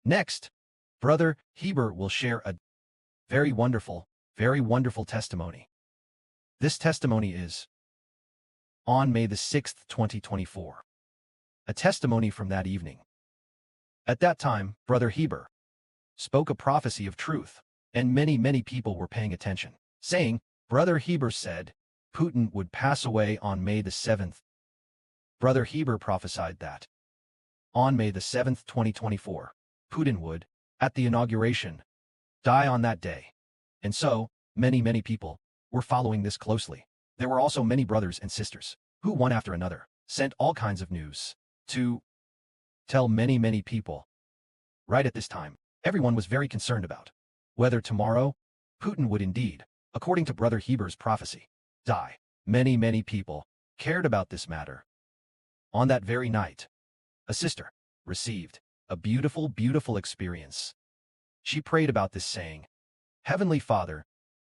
Next, Brother Heber will share a very wonderful testimony. This testimony is on May the 6th, 2024. A testimony from that evening. At that time, Brother Heber spoke a prophecy of truth, and many people were paying attention, saying, Brother Heber said, Putin would pass away on May the 7th. Brother Heber prophesied that on May the 7th, 2024, Putin would, at the inauguration, die on that day. And so, many people were following this closely. There were also many brothers and sisters who, one after another, sent all kinds of news to tell many people. Right at this time, everyone was very concerned about whether tomorrow Putin would indeed, according to Brother Heber's prophecy, die. Many people cared about this matter. On that very night, a sister received a beautiful experience. She prayed about this, saying, Heavenly Father,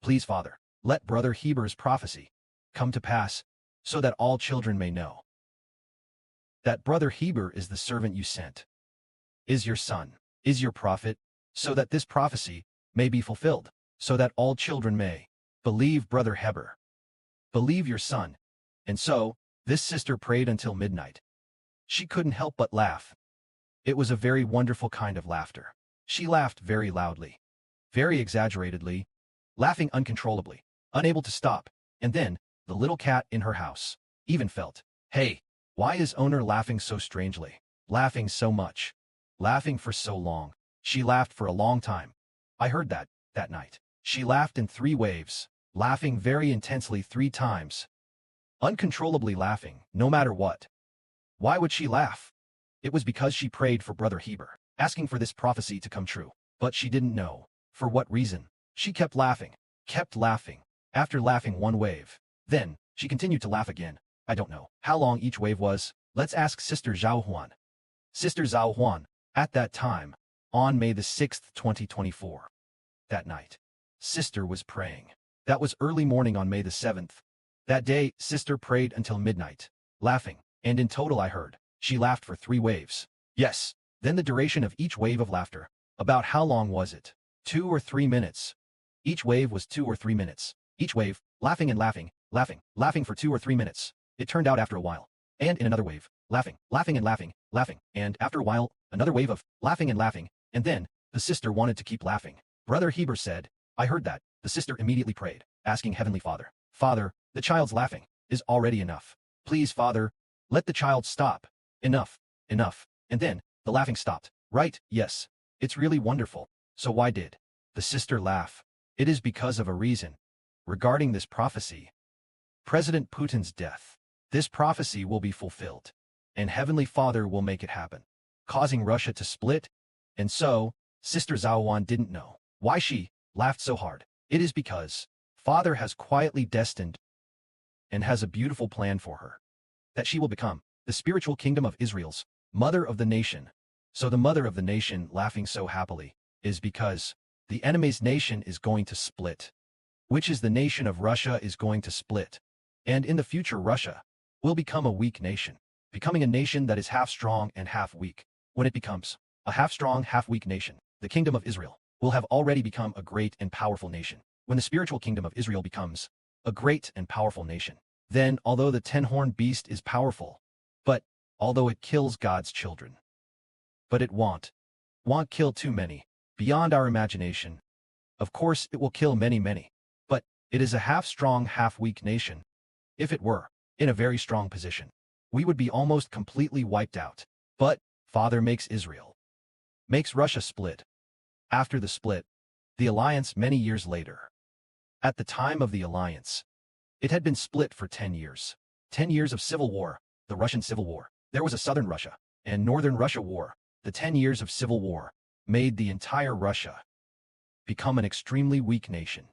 please Father, let Brother Heber's prophecy come to pass, so that all children may know that Brother Heber is the servant you sent, is your son, is your prophet, so that this prophecy may be fulfilled, so that all children may believe Brother Heber, believe your son. And so, this sister prayed until midnight. She couldn't help but laugh. It was a very wonderful kind of laughter. She laughed very loudly, very exaggeratedly, laughing uncontrollably, unable to stop. And then, the little cat in her house even felt, hey, why is owner laughing so strangely? Laughing so much. Laughing for so long. She laughed for a long time. I heard that night. She laughed in 3 waves, laughing very intensely 3 times. Uncontrollably laughing, no matter what. Why would she laugh? It was because she prayed for Brother Heber, asking for this prophecy to come true. But she didn't know for what reason. She kept laughing, after laughing 1 wave. Then, she continued to laugh again. I don't know how long each wave was. Let's ask Sister Zhao Huan. Sister Zhao Huan, at that time, on May the 6th, 2024. That night, Sister was praying. That was early morning on May the 7th. That day, Sister prayed until midnight, laughing, and in total I heard, she laughed for 3 waves. Yes, then the duration of each wave of laughter. About how long was it? 2 or 3 minutes. Each wave was 2 or 3 minutes. Each wave, laughing and laughing for 2 or 3 minutes. It turned out after a while. And in another wave, laughing and laughing, and after a while, another wave of laughing, and then, the sister wanted to keep laughing. Brother Heber said, I heard that. The sister immediately prayed, asking Heavenly Father, Father, the child's laughing is already enough. Please, Father, let the child stop. Enough. And then, the laughing stopped. Right, yes. It's really wonderful. So why did the sister laugh? It is because of a reason. Regarding this prophecy, President Putin's death, this prophecy will be fulfilled, and Heavenly Father will make it happen, causing Russia to split. And so, Sister Zhao Huan didn't know why she laughed so hard. It is because Father has quietly destined and has a beautiful plan for her, that she will become the spiritual kingdom of Israel's mother of the nation. So the mother of the nation laughing so happily is because the enemy's nation is going to split, which is the nation of Russia is going to split. And in the future, Russia will become a weak nation, becoming a nation that is half strong and half weak. When it becomes a half strong, half weak nation, the kingdom of Israel will have already become a great and powerful nation. When the spiritual kingdom of Israel becomes a great and powerful nation, then although the 10-horned beast is powerful, but although it kills God's children, but it won't kill too many, beyond our imagination. Of course, it will kill many, but it is a half-strong, half-weak nation. If it were in a very strong position, we would be almost completely wiped out. But Father makes Russia split. After the split, the alliance many years later. At the time of the alliance, it had been split for 10 years. 10 years of civil war, the Russian Civil War. There was a Southern Russia and Northern Russia war. The 10 years of civil war made the entire Russia become an extremely weak nation.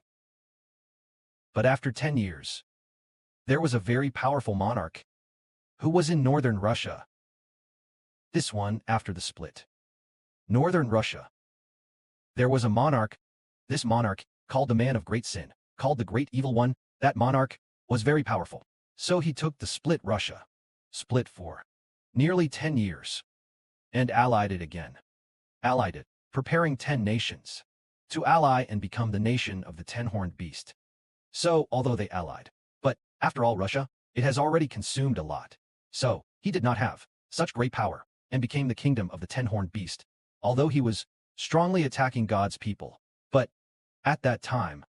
But after 10 years, there was a very powerful monarch who was in Northern Russia. This one after the split. Northern Russia. There was a monarch. This monarch, called the man of great sin, called the great evil one, that monarch was very powerful. So he took the split Russia, split for nearly 10 years, and allied it again. allied it, preparing 10 nations to ally and become the nation of the 10-horned beast. So, although they allied, but after all, Russia, it has already consumed a lot. So, he did not have such great power and became the kingdom of the 10-horned beast, although he was strongly attacking God's people. But at that time,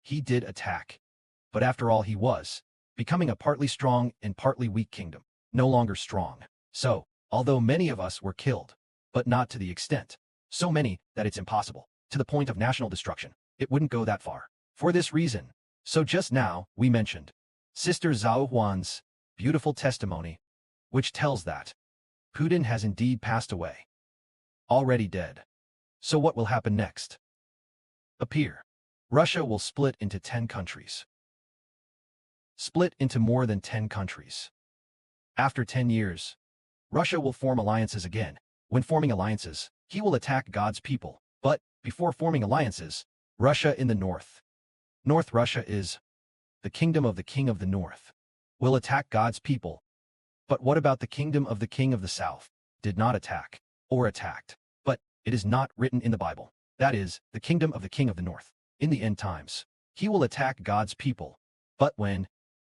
he did attack. But after all, he was becoming a partly strong and partly weak kingdom, no longer strong. So, although many of us were killed, but not to the extent, so many that it's impossible, to the point of national destruction, it wouldn't go that far. For this reason, so just now, we mentioned Sister Zhao Huan's beautiful testimony, which tells that Putin has indeed passed away, already dead. So what will happen next? Appear. Russia will split into 10 countries. Split into more than 10 countries. After 10 years, Russia will form alliances again. When forming alliances, he will attack God's people. But before forming alliances, Russia in the north, North Russia is the kingdom of the king of the north, will attack God's people. But what about the kingdom of the king of the south? Did not attack, or attacked. But it is not written in the Bible. That is, the kingdom of the king of the north. In the end times, he will attack God's people. But when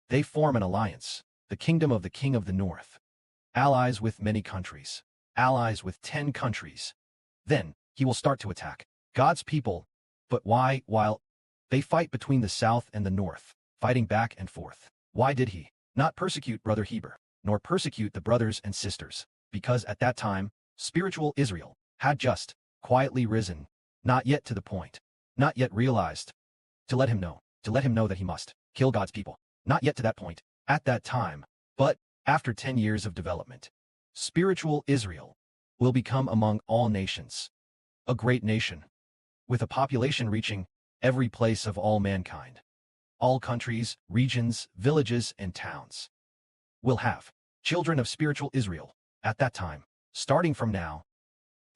they form an alliance, the kingdom of the king of the north, allies with many countries, allies with 10 countries, then he will start to attack God's people. But why, while they fight between the south and the north, fighting back and forth, why did he not persecute Brother Heber, nor persecute the brothers and sisters? Because at that time, spiritual Israel had just quietly risen, not yet to the point, not yet realized, to let him know that he must kill God's people. Not yet to that point, at that time, but after 10 years of development, spiritual Israel will become among all nations a great nation, with a population reaching every place of all mankind. All countries, regions, villages, and towns will have children of spiritual Israel at that time, starting from now,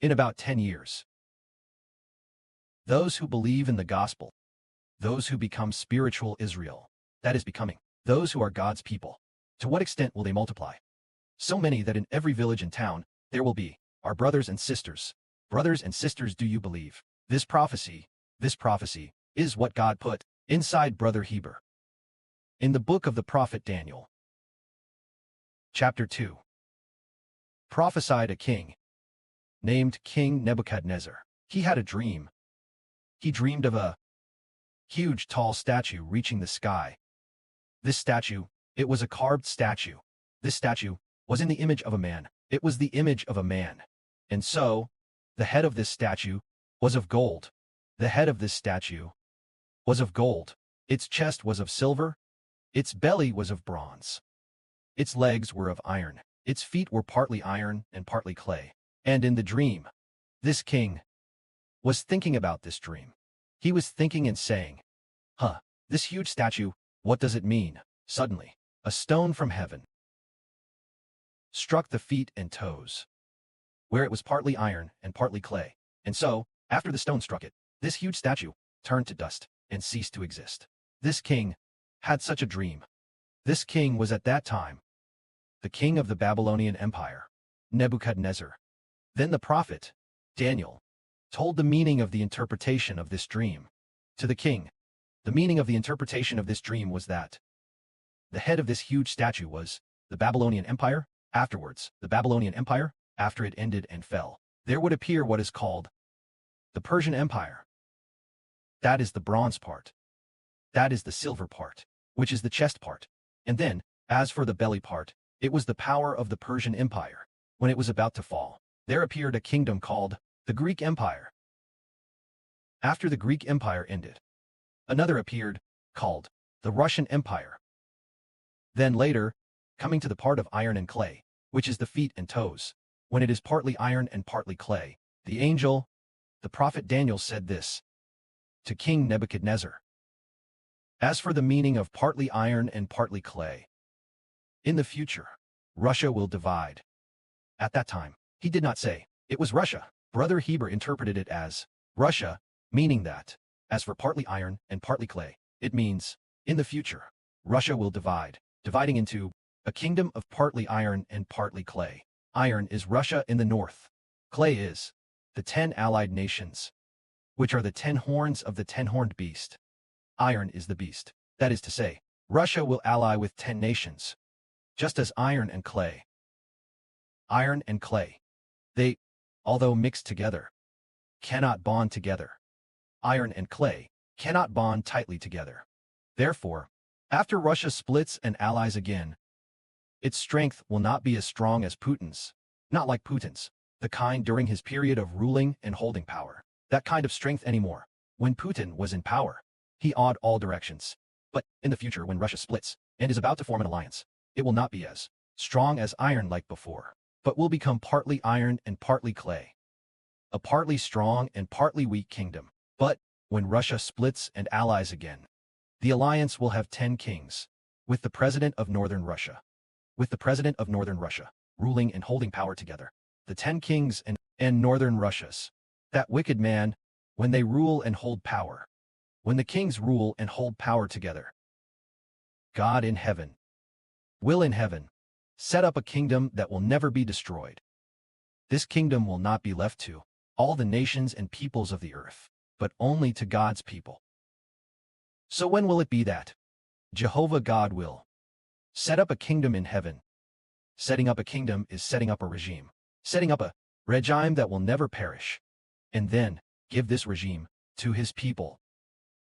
in about 10 years. Those who believe in the gospel, those who become spiritual Israel, that is becoming those who are God's people. To what extent will they multiply? So many that in every village and town there will be our brothers and sisters. Brothers and sisters, do you believe? This prophecy is what God put inside Brother Heber. In the book of the prophet Daniel, chapter 2, prophesied a king named King Nebuchadnezzar. He had a dream. He dreamed of a huge tall statue reaching the sky. This statue, it was a carved statue. This statue was in the image of a man. It was the image of a man. And so, the head of this statue was of gold. The head of this statue was of gold. Its chest was of silver. Its belly was of bronze. Its legs were of iron. Its feet were partly iron and partly clay. And in the dream, this king was thinking about this dream. He was thinking and saying, this huge statue, what does it mean? Suddenly, a stone from heaven struck the feet and toes, where it was partly iron and partly clay. And so, after the stone struck it, this huge statue turned to dust and ceased to exist. This king had such a dream. This king was at that time the king of the Babylonian Empire, Nebuchadnezzar. Then the prophet, Daniel, told the meaning of the interpretation of this dream to the king. The meaning of the interpretation of this dream was that the head of this huge statue was the Babylonian Empire. Afterwards, the Babylonian Empire, after it ended and fell, there would appear what is called the Persian Empire. That is the bronze part. That is the silver part, which is the chest part. And then, as for the belly part, it was the power of the Persian Empire. When it was about to fall, there appeared a kingdom called the Greek Empire. After the Greek Empire ended, another appeared, called the Russian Empire. Then later, coming to the part of iron and clay, which is the feet and toes, when it is partly iron and partly clay, the angel, the prophet Daniel said this to King Nebuchadnezzar. As for the meaning of partly iron and partly clay, in the future, Russia will divide. At that time, he did not say it was Russia. Brother Heber interpreted it as Russia, meaning that, as for partly iron and partly clay, it means, in the future, Russia will divide, dividing into a kingdom of partly iron and partly clay. Iron is Russia in the north. Clay is the 10 allied nations, which are the 10 horns of the 10-horned beast. Iron is the beast. That is to say, Russia will ally with 10 nations, just as iron and clay. Iron and clay. They, although mixed together, cannot bond together. Iron and clay cannot bond tightly together. Therefore, after Russia splits and allies again, its strength will not be as strong as Putin's, not like Putin's, the kind during his period of ruling and holding power. That kind of strength anymore. When Putin was in power, he awed all directions. But in the future, when Russia splits and is about to form an alliance, it will not be as strong as iron like before, but will become partly iron and partly clay. A partly strong and partly weak kingdom. But when Russia splits and allies again, the alliance will have 10 kings, with the president of northern Russia. With the president of northern Russia, ruling and holding power together. The 10 kings and northern Russias. That wicked man, when they rule and hold power. When the kings rule and hold power together. God in heaven will in heaven set up a kingdom that will never be destroyed. This kingdom will not be left to all the nations and peoples of the earth, but only to God's people. So when will it be that Jehovah God will set up a kingdom in heaven? Setting up a kingdom is setting up a regime. Setting up a regime that will never perish. And then give this regime to his people.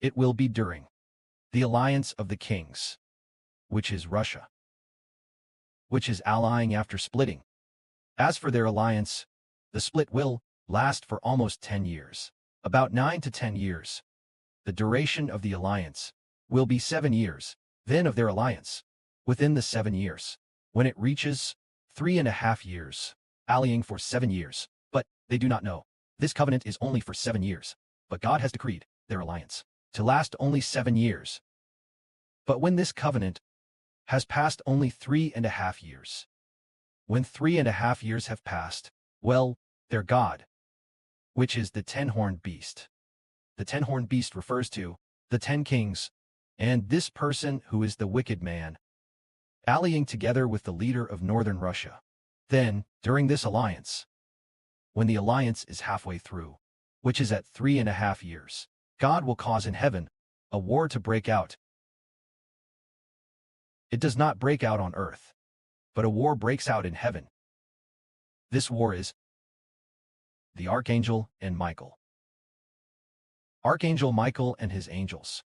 It will be during the alliance of the kings, which is Russia, which is allying after splitting. As for their alliance, the split will last for almost 10 years, about 9 to 10 years. The duration of the alliance will be 7 years, then of their alliance, within the 7 years, when it reaches 3.5 years, allying for 7 years. But they do not know. This covenant is only for 7 years, but God has decreed their alliance to last only 7 years. But when this covenant has passed only 3.5 years, when 3.5 years have passed, well, their God, which is the 10-horned beast. The 10-horned beast refers to the 10 kings, and this person who is the wicked man, allying together with the leader of northern Russia. Then, during this alliance, when the alliance is halfway through, which is at 3.5 years, God will cause in heaven a war to break out. It does not break out on earth, but a war breaks out in heaven. This war is the Archangel and Michael. Archangel Michael and his angels,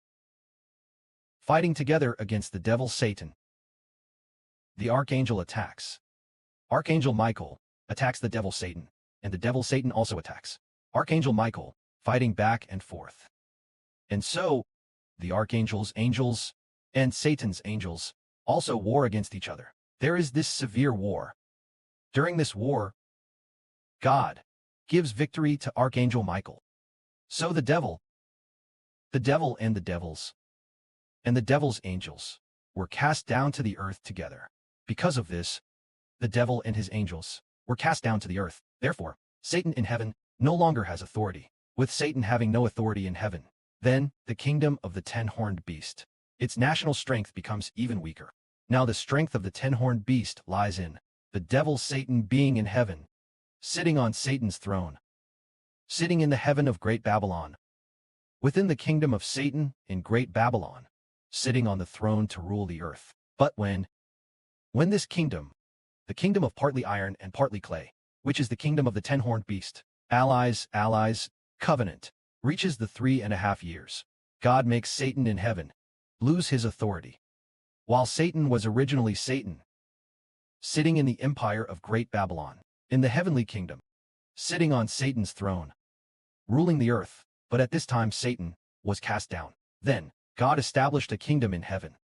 fighting together against the devil Satan. The Archangel attacks. Archangel Michael attacks the devil Satan, and the devil Satan also attacks Archangel Michael, fighting back and forth. And so, the Archangel's angels and Satan's angels also war against each other. There is this severe war. During this war, God gives victory to Archangel Michael. So the devil and the devils, and the devil's angels were cast down to the earth together. Because of this, the devil and his angels were cast down to the earth. Therefore, Satan in heaven no longer has authority. With Satan having no authority in heaven, then the kingdom of the 10-horned beast, its national strength becomes even weaker. Now the strength of the 10-horned beast lies in the devil Satan being in heaven, sitting on Satan's throne, sitting in the heaven of Great Babylon, within the kingdom of Satan in Great Babylon, sitting on the throne to rule the earth. But when this kingdom, the kingdom of partly iron and partly clay, which is the kingdom of the 10-horned beast, allies, covenant, reaches the 3.5 years, God makes Satan in heaven lose his authority. While Satan was originally Satan, sitting in the empire of Great Babylon, in the heavenly kingdom, sitting on Satan's throne, ruling the earth, but at this time Satan was cast down. Then God established a kingdom in heaven,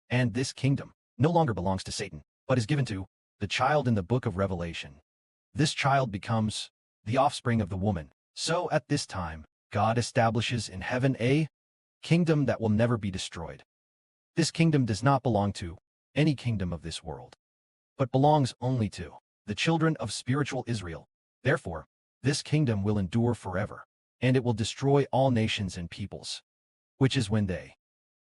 and this kingdom no longer belongs to Satan, but is given to the child in the book of Revelation. This child becomes the offspring of the woman. So at this time, God establishes in heaven a kingdom that will never be destroyed. This kingdom does not belong to any kingdom of this world, but belongs only to the children of spiritual Israel. Therefore, this kingdom will endure forever, and it will destroy all nations and peoples, which is when they,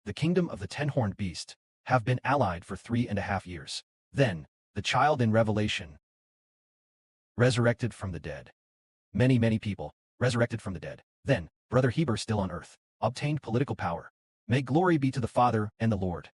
the kingdom of the 10-horned beast, have been allied for 3.5 years. Then, the child in Revelation, resurrected from the dead, many people, resurrected from the dead. Then, Brother Heber, still on earth, obtained political power. May glory be to the Father and the Lord.